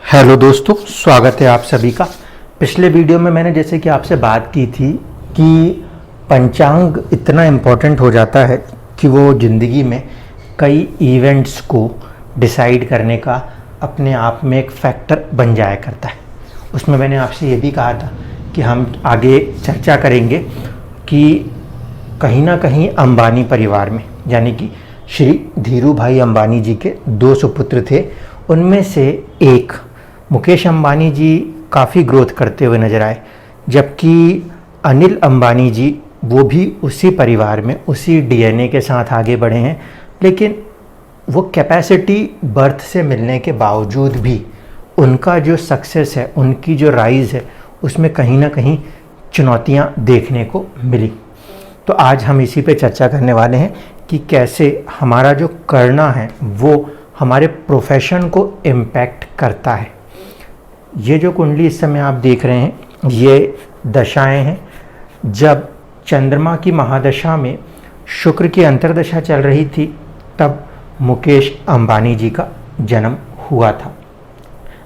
Hello दोस्तों, स्वागत है आप सभी का। पिछले वीडियो में मैंने जैसे कि आपसे बात की थी कि पंचांग इतना इम्पोर्टेंट हो जाता है कि वो ज़िंदगी में कई इवेंट्स को डिसाइड करने का अपने आप में एक फैक्टर बन जाया करता है। उसमें मैंने आपसे ये भी कहा था कि हम आगे चर्चा करेंगे कि कहीं ना कहीं अंबानी परिवार में, यानी कि श्री धीरू भाई अंबानी जी के दो सुपुत्र थे। उनमें से एक मुकेश अंबानी जी काफ़ी ग्रोथ करते हुए नजर आए, जबकि अनिल अंबानी जी वो भी उसी परिवार में उसी डीएनए के साथ आगे बढ़े हैं। लेकिन वो कैपेसिटी बर्थ से मिलने के बावजूद भी उनका जो सक्सेस है, उनकी जो राइज है, उसमें कहीं ना कहीं चुनौतियां देखने को मिली। तो आज हम इसी पे चर्चा करने वाले हैं कि कैसे हमारा जो करना है वो हमारे प्रोफेशन को इम्पैक्ट करता है। ये जो कुंडली इस समय आप देख रहे हैं, ये दशाएं हैं। जब चंद्रमा की महादशा में शुक्र की अंतर्दशा चल रही थी, तब मुकेश अंबानी जी का जन्म हुआ था।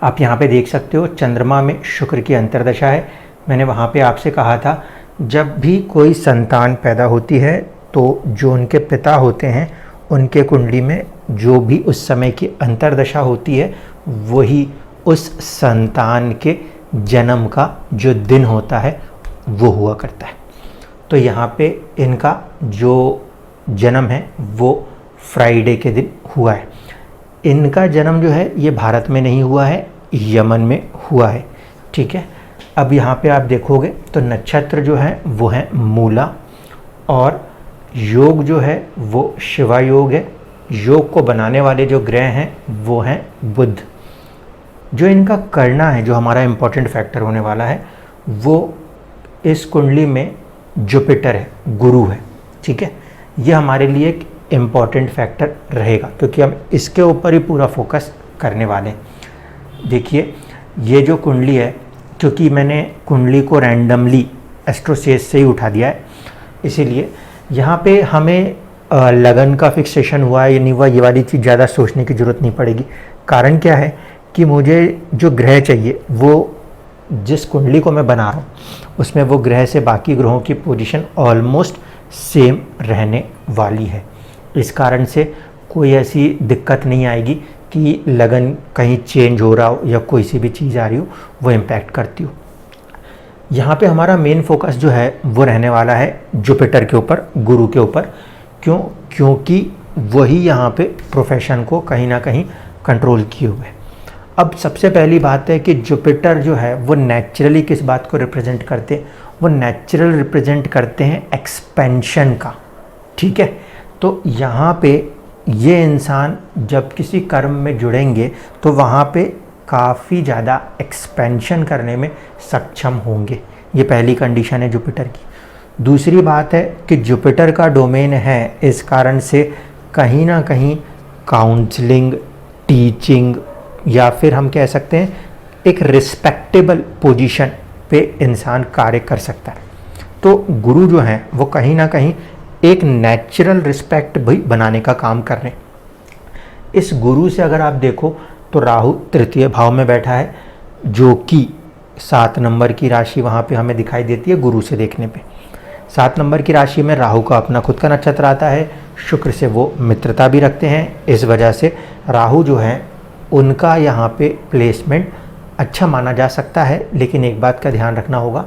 आप यहाँ पे देख सकते हो, चंद्रमा में शुक्र की अंतर्दशा है। मैंने वहाँ पे आपसे कहा था, जब भी कोई संतान पैदा होती है तो जो उनके पिता होते हैं, उनके कुंडली में जो भी उस समय की अंतर्दशा होती है, वही उस संतान के जन्म का जो दिन होता है वो हुआ करता है। तो यहाँ पे इनका जो जन्म है वो फ्राइडे के दिन हुआ है। इनका जन्म जो है ये भारत में नहीं हुआ है, यमन में हुआ है। ठीक है, अब यहाँ पे आप देखोगे तो नक्षत्र जो है वो है मूला, और योग जो है वो शिवा योग है। योग को बनाने वाले जो ग्रह हैं वो हैं बुध। जो इनका करना है, जो हमारा इम्पोर्टेंट फैक्टर होने वाला है, वो इस कुंडली में जुपिटर है, गुरु है। ठीक है, ये हमारे लिए एक इम्पॉर्टेंट फैक्टर रहेगा क्योंकि हम इसके ऊपर ही पूरा फोकस करने वाले हैं। देखिए, ये जो कुंडली है, क्योंकि मैंने कुंडली को रैंडमली एस्ट्रोसेज से ही उठा दिया है, इसीलिए यहाँ पे हमें लगन का फिक्सेशन हुआ है या नहीं हुआ, ये वाली चीज़ ज़्यादा सोचने की ज़रूरत नहीं पड़ेगी। कारण क्या है कि मुझे जो ग्रह चाहिए, वो जिस कुंडली को मैं बना रहा हूँ उसमें वो ग्रह से बाकी ग्रहों की पोजीशन ऑलमोस्ट सेम रहने वाली है। इस कारण से कोई ऐसी दिक्कत नहीं आएगी कि लगन कहीं चेंज हो रहा हो या कोई सी भी चीज़ आ रही हो वो इम्पैक्ट करती हो। यहाँ पे हमारा मेन फोकस जो है वो रहने वाला है जुपिटर के ऊपर, गुरु के ऊपर। क्योंकि वही यहाँ पे प्रोफेशन को कहीं ना कहीं कंट्रोल किए हुए। अब सबसे पहली बात है कि जुपिटर जो है वो नेचुरली किस बात को रिप्रेजेंट करते हैं, वो नेचुरल रिप्रेजेंट करते हैं एक्सपेंशन का। ठीक है, तो यहाँ पे ये इंसान जब किसी कर्म में जुड़ेंगे तो वहाँ पे काफ़ी ज़्यादा एक्सपेंशन करने में सक्षम होंगे। ये पहली कंडीशन है जुपिटर की। दूसरी बात है कि जुपिटर का डोमेन है, इस कारण से कहीं ना कहीं काउंसलिंग, टीचिंग, या फिर हम कह सकते हैं एक रिस्पेक्टेबल पोजीशन पे इंसान कार्य कर सकता है। तो गुरु जो हैं वो कहीं ना कहीं एक नेचुरल रिस्पेक्ट भी बनाने का काम कर रहे हैं। इस गुरु से अगर आप देखो तो राहु तृतीय भाव में बैठा है, जो कि 7 नंबर की राशि वहाँ पे हमें दिखाई देती है गुरु से देखने पे। 7 नंबर की राशि में राहु का अपना खुद का नक्षत्र आता है, शुक्र से वो मित्रता भी रखते हैं। इस वजह से राहु जो है उनका यहाँ पे प्लेसमेंट अच्छा माना जा सकता है। लेकिन एक बात का ध्यान रखना होगा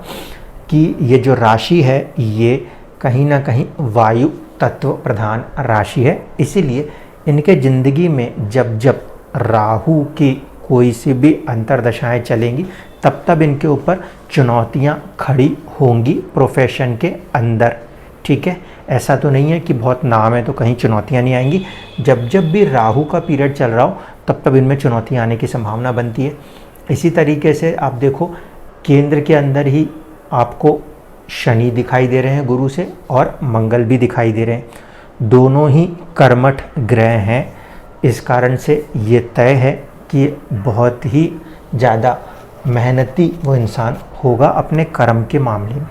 कि ये जो राशि है ये कहीं ना कहीं वायु तत्व प्रधान राशि है, इसीलिए इनके ज़िंदगी में जब जब राहु की कोई सी भी अंतर्दशाएं चलेंगी तब तब इनके ऊपर चुनौतियाँ खड़ी होंगी प्रोफेशन के अंदर। ठीक है, ऐसा तो नहीं है कि बहुत नाम है तो कहीं चुनौतियाँ नहीं आएंगी। जब जब भी राहु का पीरियड चल रहा हो तब तब इनमें चुनौतियाँ आने की संभावना बनती है। इसी तरीके से आप देखो, केंद्र के अंदर ही आपको शनि दिखाई दे रहे हैं गुरु से, और मंगल भी दिखाई दे रहे हैं। दोनों ही कर्मठ ग्रह हैं। इस कारण से ये तय है कि बहुत ही ज़्यादा मेहनती वो इंसान होगा अपने कर्म के मामले में।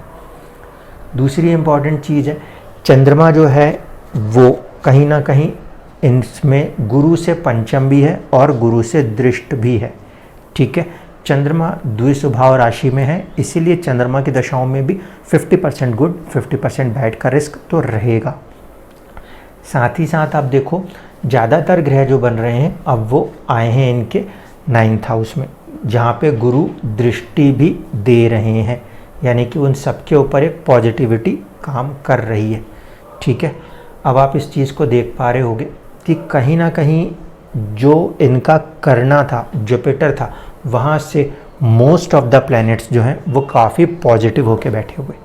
दूसरी इम्पॉर्टेंट चीज़ है, चंद्रमा जो है वो कहीं ना कहीं इसमें गुरु से पंचम भी है और गुरु से दृष्ट भी है। ठीक है। चंद्रमा द्विस्वभाव राशि में है, इसीलिए चंद्रमा की दशाओं में भी 50% गुड 50% बैड का रिस्क तो रहेगा। साथ ही साथ आप देखो ज़्यादातर ग्रह जो बन रहे हैं अब वो आए हैं इनके 9th हाउस में, जहाँ पे गुरु दृष्टि भी दे रहे हैं, यानी कि उन सबके ऊपर एक पॉजिटिविटी काम कर रही है। ठीक है, अब आप इस चीज़ को देख पा रहे होगे कि कहीं ना कहीं जो इनका करना था, जुपिटर था, वहाँ से मोस्ट ऑफ द प्लैनेट्स जो हैं वो काफ़ी पॉजिटिव होके बैठे हुए।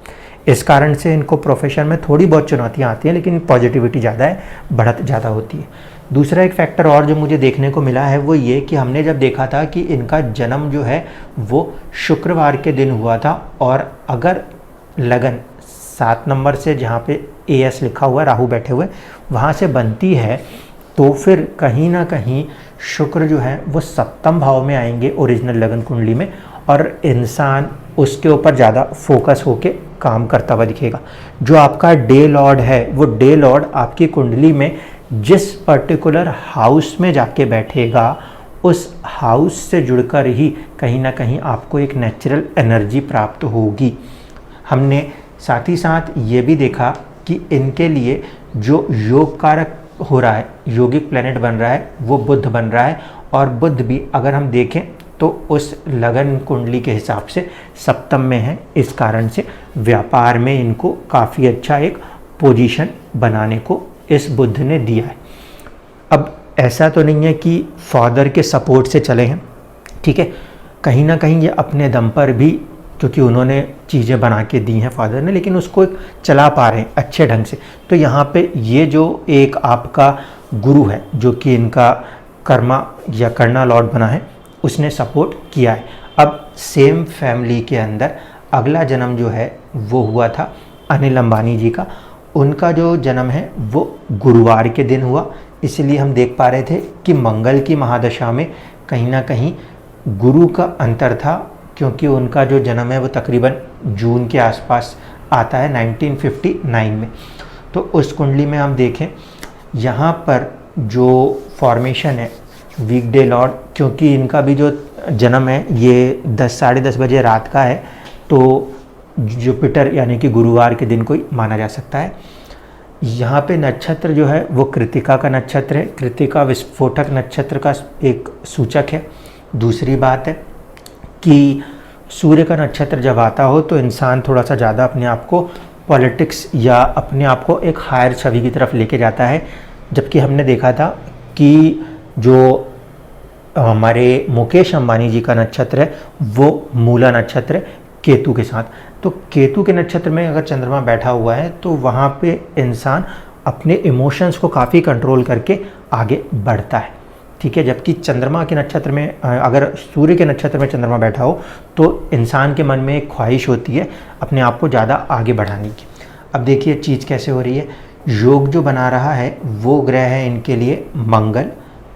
इस कारण से इनको प्रोफेशन में थोड़ी बहुत चुनौतियाँ आती हैं, लेकिन पॉजिटिविटी ज़्यादा है, बढ़त ज़्यादा होती है। दूसरा एक फैक्टर और जो मुझे देखने को मिला है वो ये कि हमने जब देखा था कि इनका जन्म जो है वो शुक्रवार के दिन हुआ था, और अगर लगन 7 नंबर से जहाँ पे AS लिखा हुआ है, राहु बैठे हुए, वहाँ से बनती है, तो फिर कहीं ना कहीं शुक्र जो है वो 7वें भाव में आएंगे ओरिजिनल लगन कुंडली में, और इंसान उसके ऊपर ज़्यादा फोकस होके काम करता हुआ दिखेगा। जो आपका डे लॉर्ड है वो डे लॉर्ड आपकी कुंडली में जिस पर्टिकुलर हाउस में जाके बैठेगा, उस हाउस से जुड़कर ही कहीं ना कहीं आपको एक नेचुरल एनर्जी प्राप्त होगी। हमने साथ ही साथ ये भी देखा कि इनके लिए जो योग कारक हो रहा है, योगिक प्लैनेट बन रहा है, वो बुध बन रहा है, और बुध भी अगर हम देखें तो उस लगन कुंडली के हिसाब से 7th में है। इस कारण से व्यापार में इनको काफ़ी अच्छा एक पोजीशन बनाने को इस बुध ने दिया है। अब ऐसा तो नहीं है कि फादर के सपोर्ट से चले हैं, ठीक है, कहीं ना कहीं ये अपने दम पर भी, क्योंकि उन्होंने चीज़ें बना के दी हैं फादर ने, लेकिन उसको चला पा रहे हैं अच्छे ढंग से। तो यहाँ पे ये जो एक आपका गुरु है जो कि इनका कर्मा या कर्णा लॉर्ड बना है, उसने सपोर्ट किया है। अब सेम फैमिली के अंदर अगला जन्म जो है वो हुआ था अनिल अंबानी जी का। उनका जो जन्म है वो गुरुवार के दिन हुआ, इसलिए हम देख पा रहे थे कि मंगल की महादशा में कहीं ना कहीं गुरु का अंतर था, क्योंकि उनका जो जन्म है वो तकरीबन जून के आसपास आता है 1959 में। तो उस कुंडली में हम देखें यहाँ पर जो फॉर्मेशन है वीकडे लॉर्ड, क्योंकि इनका भी जो जन्म है ये 10 साढ़े 10 बजे रात का है, तो जुपिटर यानी कि गुरुवार के दिन को ही माना जा सकता है। यहाँ पे नक्षत्र जो है वो कृतिका का नक्षत्र है। कृतिका विस्फोटक नक्षत्र का एक सूचक है। दूसरी बात है कि सूर्य का नक्षत्र जब आता हो तो इंसान थोड़ा सा ज़्यादा अपने आप को पॉलिटिक्स या अपने आप को एक हायर छवि की तरफ लेके जाता है, जबकि हमने देखा था कि जो हमारे मुकेश अंबानी जी का नक्षत्र है वो मूला नक्षत्र है केतु के साथ। तो केतु के नक्षत्र में अगर चंद्रमा बैठा हुआ है तो वहाँ पे इंसान अपने इमोशंस को काफ़ी कंट्रोल करके आगे बढ़ता है, ठीक है। जबकि चंद्रमा के नक्षत्र में अगर सूर्य के नक्षत्र में चंद्रमा बैठा हो तो इंसान के मन में एक ख्वाहिश होती है अपने आप को ज़्यादा आगे बढ़ाने की। अब देखिए चीज़ कैसे हो रही है। योग जो बना रहा है वो ग्रह है इनके लिए मंगल,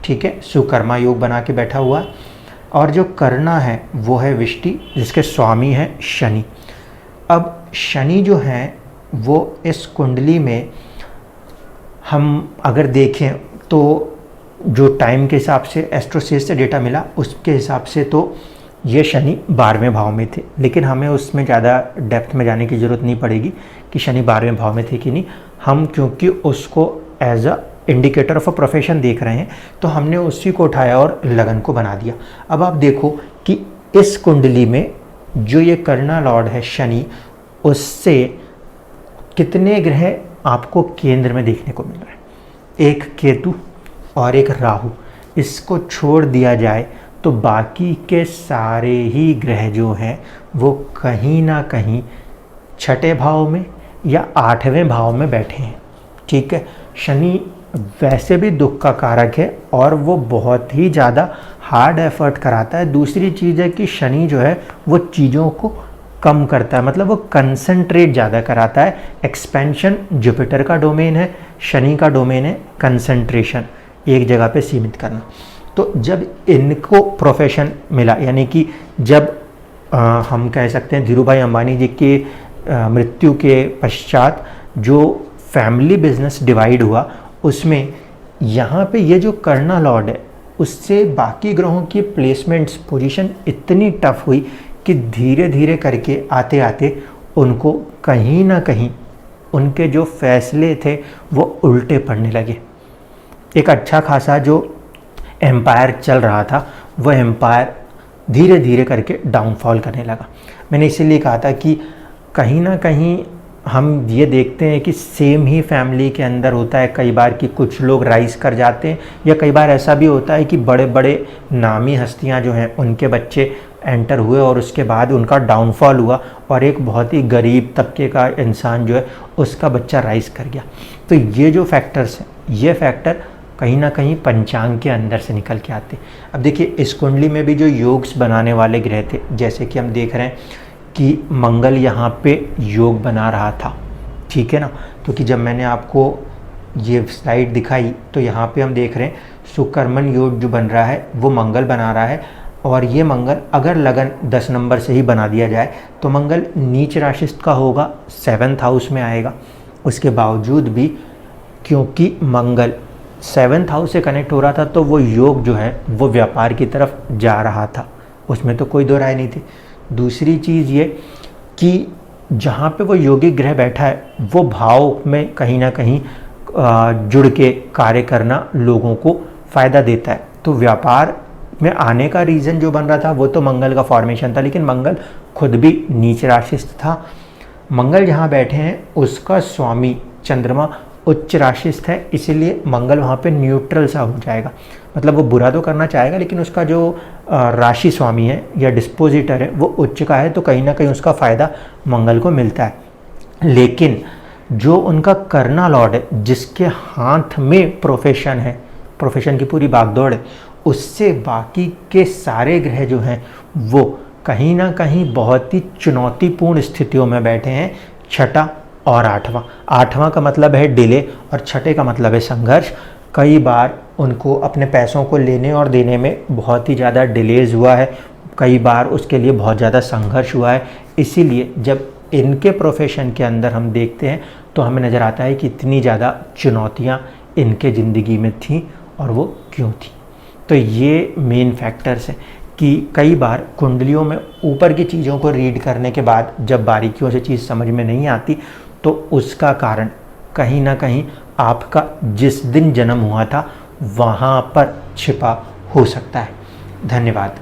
ठीक है, सुकर्मा योग बना के बैठा हुआ, और जो करना है वो है विष्टि, जिसके स्वामी है शनि। अब शनि जो है वो इस कुंडली में हम अगर देखें तो जो टाइम के हिसाब से एस्ट्रोसेस से डेटा मिला उसके हिसाब से तो ये शनि 12वें भाव में थे, लेकिन हमें उसमें ज़्यादा डेप्थ में जाने की ज़रूरत नहीं पड़ेगी कि शनि 12वें भाव में थे कि नहीं। हम क्योंकि उसको as a indicator of a profession देख रहे हैं तो हमने उसी को उठाया और लगन को बना दिया। अब आप देखो कि इस कुंडली में जो ये कर्णा लॉर्ड है शनि, उससे कितने ग्रह आपको केंद्र में देखने को मिल रहे हैं, एक केतु और एक राहु। इसको छोड़ दिया जाए तो बाकी के सारे ही ग्रह जो हैं वो कहीं ना कहीं 6ठे भाव में या 8वें भाव में बैठे हैं, ठीक है। शनि वैसे भी दुख का कारक है और वो बहुत ही ज़्यादा हार्ड एफर्ट कराता है। दूसरी चीज़ है कि शनि जो है वो चीज़ों को कम करता है, मतलब वो कंसंट्रेट ज़्यादा कराता है। एक्सपेंशन जुपिटर का डोमेन है, शनि का डोमेन है कंसंट्रेशन, एक जगह पे सीमित करना। तो जब इनको प्रोफेशन मिला, यानी कि जब हम कह सकते हैं धीरू भाई अंबानी जी की मृत्यु के पश्चात जो फैमिली बिजनेस डिवाइड हुआ, उसमें यहाँ पे ये जो कर्णा लॉर्ड है उससे बाकी ग्रहों की प्लेसमेंट्स पोजीशन इतनी टफ हुई कि धीरे धीरे करके आते आते उनको कहीं ना कहीं उनके जो फैसले थे वो उल्टे पड़ने लगे। एक अच्छा खासा जो एम्पायर चल रहा था वह एम्पायर धीरे धीरे करके डाउनफॉल करने लगा। मैंने इसीलिए कहा था कि कहीं ना कहीं हम ये देखते हैं कि सेम ही फैमिली के अंदर होता है कई बार कि कुछ लोग राइज कर जाते हैं, या कई बार ऐसा भी होता है कि बड़े बड़े नामी हस्तियां जो हैं उनके बच्चे एंटर हुए और उसके बाद उनका डाउनफॉल हुआ और एक बहुत ही गरीब तबके का इंसान जो है उसका बच्चा राइज कर गया। तो ये जो फैक्टर्स हैं, ये फैक्टर कहीं ना कहीं पंचांग के अंदर से निकल के आते। अब देखिए इस कुंडली में भी जो योग्स बनाने वाले ग्रह थे, जैसे कि हम देख रहे हैं कि मंगल यहाँ पे योग बना रहा था, ठीक है ना। तो कि जब मैंने आपको ये स्लाइड दिखाई तो यहाँ पे हम देख रहे हैं सुकर्मण योग जो बन रहा है वो मंगल बना रहा है, और ये मंगल अगर लगन 10 नंबर से ही बना दिया जाए तो मंगल नीच राशिस्थ का होगा, 7th हाउस में आएगा। उसके बावजूद भी क्योंकि मंगल 7th हाउस से कनेक्ट हो रहा था तो वो योग जो है वो व्यापार की तरफ जा रहा था, उसमें तो कोई दो राय नहीं थी। दूसरी चीज़ ये कि जहाँ पे वो योगिक ग्रह बैठा है वो भाव में कहीं ना कहीं जुड़ के कार्य करना लोगों को फ़ायदा देता है। तो व्यापार में आने का रीज़न जो बन रहा था वो तो मंगल का फॉर्मेशन था, लेकिन मंगल खुद भी नीच राशिस्थ था। मंगल जहाँ बैठे हैं उसका स्वामी चंद्रमा उच्च राशिस्थ है, इसीलिए मंगल वहाँ पे न्यूट्रल सा हो जाएगा। मतलब वो बुरा तो करना चाहेगा लेकिन उसका जो राशि स्वामी है या डिस्पोजिटर है वो उच्च का है, तो कहीं ना कहीं उसका फ़ायदा मंगल को मिलता है। लेकिन जो उनका करना लॉर्ड है, जिसके हाथ में प्रोफेशन है, प्रोफेशन की पूरी भागदौड़ है, उससे बाकी के सारे ग्रह जो हैं वो कहीं ना कहीं बहुत ही चुनौतीपूर्ण स्थितियों में बैठे हैं। छठा और आठवां का मतलब है डिले और छठे का मतलब है संघर्ष। कई बार उनको अपने पैसों को लेने और देने में बहुत ही ज़्यादा डिलेज हुआ है, कई बार उसके लिए बहुत ज़्यादा संघर्ष हुआ है। इसीलिए जब इनके प्रोफेशन के अंदर हम देखते हैं तो हमें नज़र आता है कि इतनी ज़्यादा चुनौतियाँ इनके ज़िंदगी में थीं और वो क्यों थी। तो ये मेन फैक्टर्स हैं कि कई बार कुंडलियों में ऊपर की चीज़ों को रीड करने के बाद जब बारीकियों से चीज़ समझ में नहीं आती तो उसका कारण कहीं ना कहीं आपका जिस दिन जन्म हुआ था वहाँ पर छिपा हो सकता है। धन्यवाद।